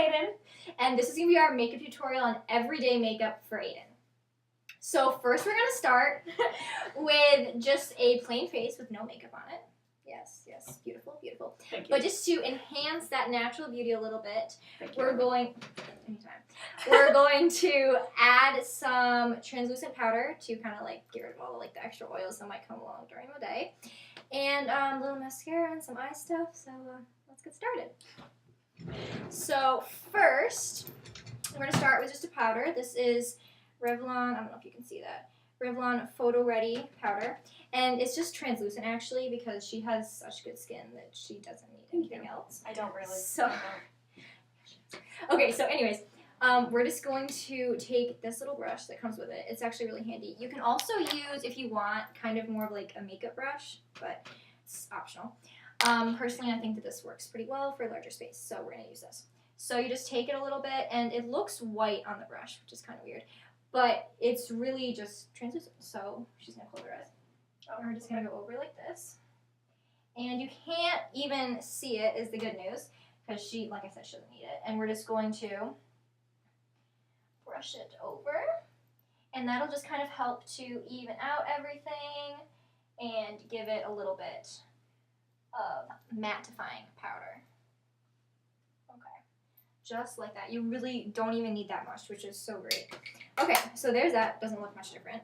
Aiden, and this is going to be our makeup tutorial on everyday makeup for Aiden. So first we're going to start with just a plain face with no makeup on it. Yes, yes, beautiful, beautiful. Thank you. But just to enhance that natural beauty a little bit, we're going to add some translucent powder to kind of like get rid of all like the extra oils that might come along during the day. And a little mascara and some eye stuff, so let's get started. So first, we're going to start with just a powder. This is Revlon, I don't know if you can see that, Revlon Photo Ready powder. And it's just translucent actually because she has such good skin that she doesn't need anything else. I don't really. So, okay, so anyways, we're just going to take this little brush that comes with it. It's actually really handy. You can also use, if you want, kind of more of like a makeup brush, but it's optional. Personally, I think that this works pretty well for a larger space, so we're going to use this. So you just take it a little bit, and it looks white on the brush, which is kind of weird, but it's really just translucent. So she's going to close her eyes. And we're just going to go over like this. And you can't even see it is the good news, because she, like I said, she doesn't need it. And we're just going to brush it over, and that'll just kind of help to even out everything and give it a little bit of mattifying powder. Okay, just like that. You really don't even need that much, which is so great. Okay, so there's that. Doesn't look much different.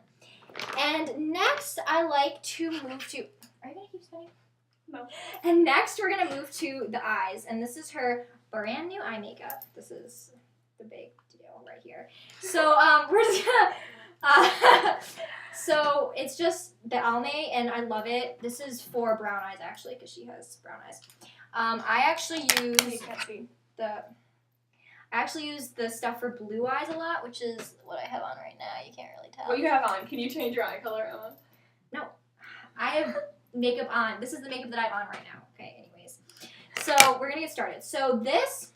And next, I like to move to, are you going to keep spinning? No. And next, we're going to move to the eyes. And this is her brand new eye makeup. This is the big deal right here. So, we're just going to, so it's just the Almay, and I love it. This is for brown eyes, actually, because she has brown eyes. I actually use the stuff for blue eyes a lot, which is what I have on right now. You can't really tell. What you have on? Can you change your eye color, Emma? No. I have makeup on. This is the makeup that I have on right now. Okay, anyways. So we're going to get started. So this,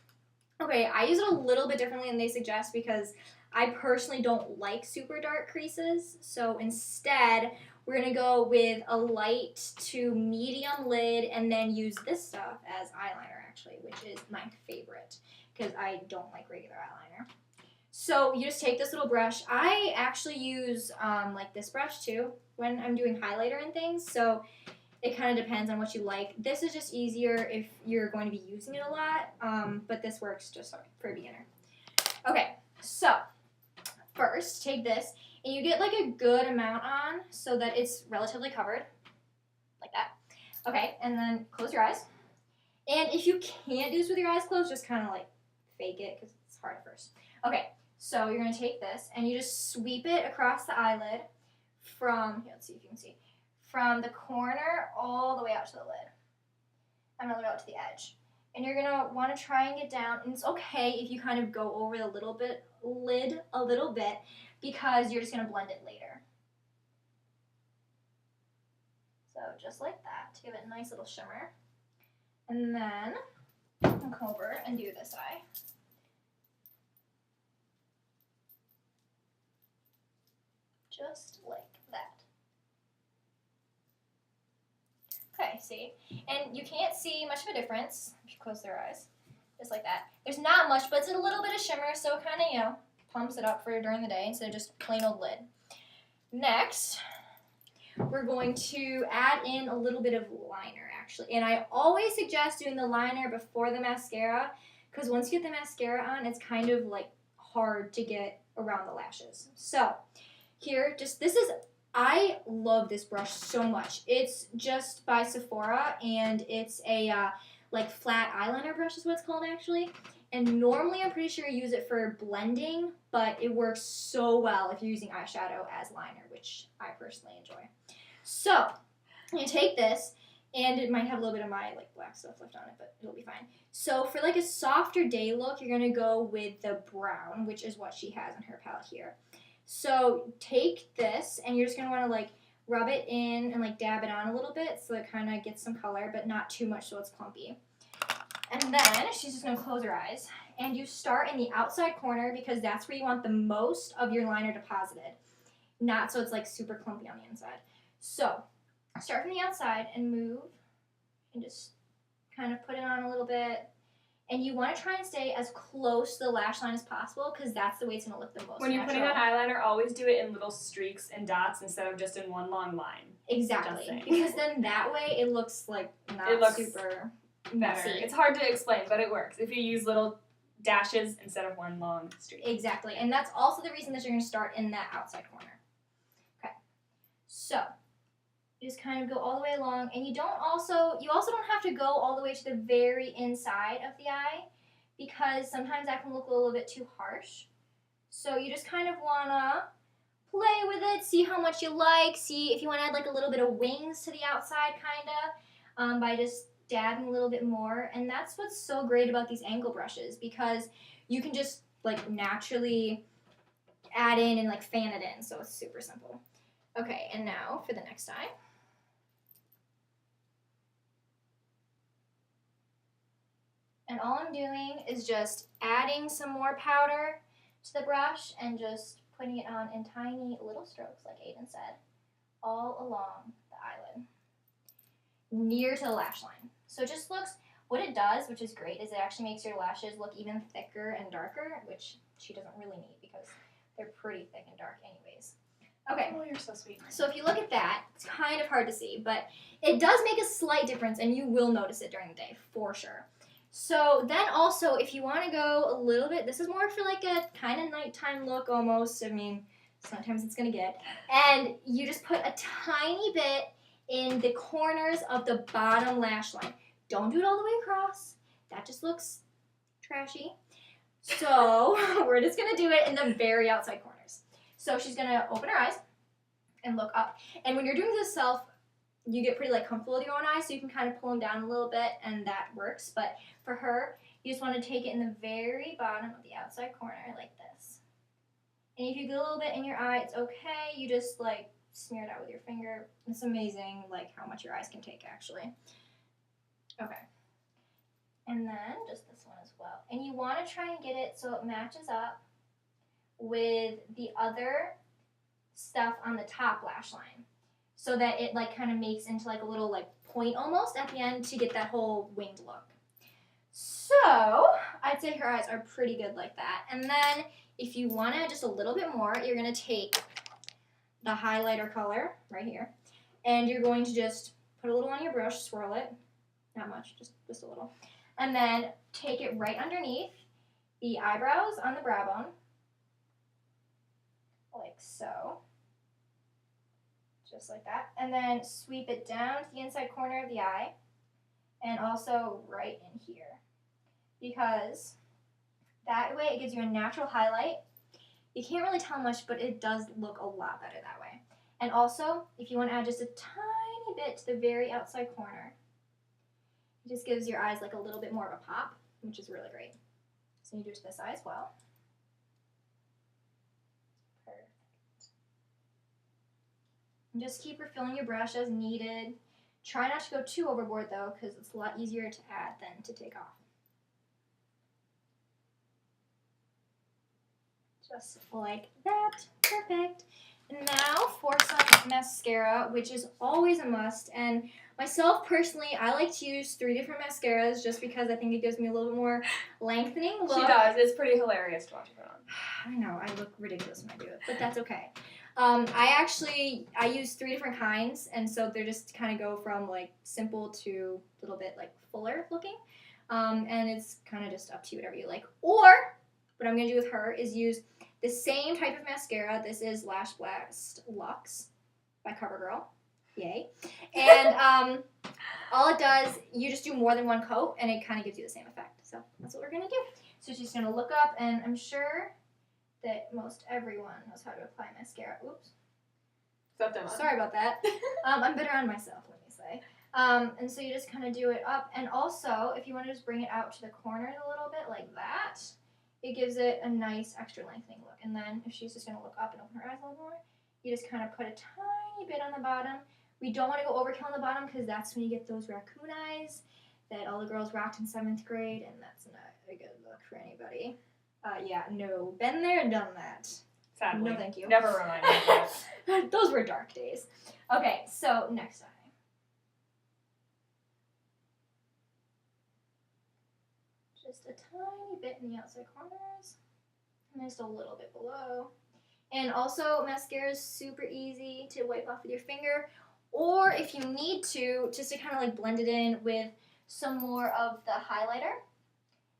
okay, I use it a little bit differently than they suggest because I personally don't like super dark creases. So instead, we're going to go with a light to medium lid and then use this stuff as eyeliner, actually, which is my favorite because I don't like regular eyeliner. So you just take this little brush. I actually use like this brush too when I'm doing highlighter and things. So it kind of depends on what you like. This is just easier if you're going to be using it a lot, but this works just for a beginner. Okay, so first take this and you get like a good amount on so that it's relatively covered, like that. Okay, and then close your eyes. And if you can't do this with your eyes closed, just kind of like fake it because it's hard at first. Okay, so you're going to take this and you just sweep it across the eyelid from, here, let's see if you can see, from the corner all the way out to the lid and all the way out to the edge. And you're going to want to try and get down, and it's okay if you kind of go over the lid a little bit because you're just going to blend it later. So just like that to give it a nice little shimmer. And then I'll come over and do this eye. Just like that. Okay, see? And you can't see much of a difference if you close their eyes. Just like that. There's not much, but it's a little bit of shimmer, so it kind of, you know, pumps it up for during the day instead of just plain old lid. Next, we're going to add in a little bit of liner, actually. And I always suggest doing the liner before the mascara, because once you get the mascara on, it's kind of like hard to get around the lashes. So here, I love this brush so much. It's just by Sephora, and it's a like flat eyeliner brush is what it's called, actually. And normally I'm pretty sure you use it for blending, but it works so well if you're using eyeshadow as liner, which I personally enjoy. So you take this, and it might have a little bit of my like black stuff left on it, but it'll be fine. So for like a softer day look, you're going to go with the brown, which is what she has on her palette here. So take this, and you're just going to want to like rub it in and like dab it on a little bit so it kind of gets some color, but not too much so it's clumpy. And then she's just going to close her eyes, and you start in the outside corner because that's where you want the most of your liner deposited, not so it's like super clumpy on the inside. So start from the outside and move and just kind of put it on a little bit. And you want to try and stay as close to the lash line as possible because that's the way it's going to look the most When you're natural. putting on eyeliner, always do it in little streaks and dots instead of just in one long line. Exactly. Because then that way it looks like It looks super better. messy. It's hard to explain, but it works if you use little dashes instead of one long streak. Exactly. And that's also the reason that you're going to start in that outside corner. Okay. So you just kind of go all the way along, and you also don't have to go all the way to the very inside of the eye because sometimes that can look a little bit too harsh. So you just kind of want to play with it, see how much you like, see if you want to add like a little bit of wings to the outside kind of by just dabbing a little bit more. And that's what's so great about these angle brushes because you can just like naturally add in and like fan it in. So it's super simple. Okay, and now for the next eye. And all I'm doing is just adding some more powder to the brush and just putting it on in tiny little strokes, like Aiden said, all along the eyelid, near to the lash line. So it just looks, what it does, which is great, is it actually makes your lashes look even thicker and darker, which she doesn't really need because they're pretty thick and dark anyways. Okay. Oh, you're so sweet. So if you look at that, it's kind of hard to see, but it does make a slight difference, and you will notice it during the day, for sure. So then also, if you want to go a little bit, this is more for like a kind of nighttime look almost. I mean, sometimes it's going to get. And you just put a tiny bit in the corners of the bottom lash line. Don't do it all the way across. That just looks trashy. So we're just going to do it in the very outside corners. So she's going to open her eyes and look up. And when you're doing this yourself, you get pretty like comfortable with your own eyes, so you can kind of pull them down a little bit, and that works. But for her, you just want to take it in the very bottom of the outside corner like this. And if you get a little bit in your eye, it's okay. You just like smear it out with your finger. It's amazing like how much your eyes can take actually. Okay. And then just this one as well. And you want to try and get it so it matches up with the other stuff on the top lash line, so that it like kind of makes into like a little like point almost at the end to get that whole winged look. So I'd say her eyes are pretty good like that. And then if you want to just a little bit more, you're going to take the highlighter color right here, and you're going to just put a little on your brush, swirl it, not much, just a little, and then take it right underneath the eyebrows on the brow bone, like so. Just like that. And then sweep it down to the inside corner of the eye and also right in here. Because that way it gives you a natural highlight. You can't really tell much, but it does look a lot better that way. And also, if you want to add just a tiny bit to the very outside corner, it just gives your eyes like a little bit more of a pop, which is really great. So you do it to this eye as well. And just keep refilling your brush as needed. Try not to go too overboard though, because it's a lot easier to add than to take off. Just like that. Perfect. And now for some mascara, which is always a must. And myself personally, I like to use 3 different mascaras just because I think it gives me a little bit more lengthening look. She does. It's pretty hilarious to watch her on. I know, I look ridiculous when I do it, but that's okay. I use 3 different kinds, and so they're just kind of go from like simple to a little bit like fuller looking, and it's kind of just up to you, whatever you like. Or what I'm going to do with her is use the same type of mascara. This is Lash Blast Luxe by CoverGirl. Yay. And all it does, you just do more than one coat, and it kind of gives you the same effect. So that's what we're going to do. So she's going to look up, and I'm sure that most everyone knows how to apply mascara. Oops. Except Emma. Sorry about that. I'm better on myself, let me say. And so you just kind of do it up. And also, if you want to just bring it out to the corners a little bit like that, it gives it a nice extra lengthening look. And then if she's just going to look up and open her eyes a little more, you just kind of put a tiny bit on the bottom. We don't want to go overkill on the bottom because that's when you get those raccoon eyes that all the girls rocked in 7th grade, and that's not a good look for anybody. Yeah, no. Been there, done that. Sadly. No, thank you. Never remind me of that. Those were dark days. Okay, so next eye. just a tiny bit in the outside corners, and just a little bit below. And also, mascara is super easy to wipe off with your finger, or if you need to, just to kind of like blend it in with some more of the highlighter,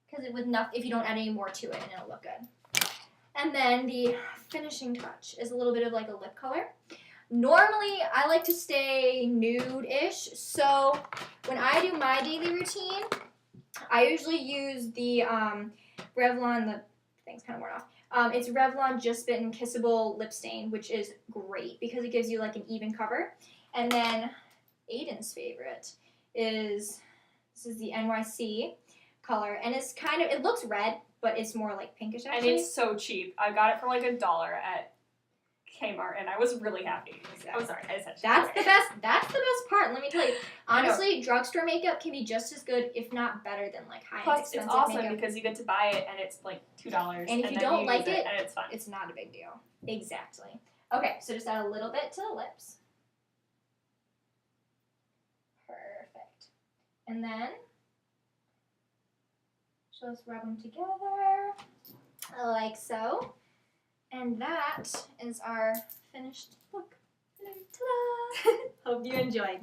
because if you don't add any more to it, and it'll look good. And then the finishing touch is a little bit of like a lip color. Normally, I like to stay nude-ish, so when I do my daily routine, I usually use the Revlon, the thing's kind of worn off. It's Revlon Just Bitten Kissable Lip Stain, which is great because it gives you like an even cover. And then Aiden's favorite is, this is the NYC color, and it's kind of, it looks red, but it's more like pinkish actually. And it's so cheap. I got it for like $1 at Kmart, and I was really happy. Exactly. Oh, sorry, I said That's the best. That's the best part. Let me tell you. Honestly, drugstore makeup can be just as good, if not better, than like high-end Plus, expensive it's awesome makeup. because you get to buy it, and it's like $2. And if you then don't like use it, and it's fun. It's not a big deal. Exactly. Okay, so just add a little bit to the lips. Perfect. And then just rub them together like so. And that is our finished look. Ta-da! Hope you enjoyed.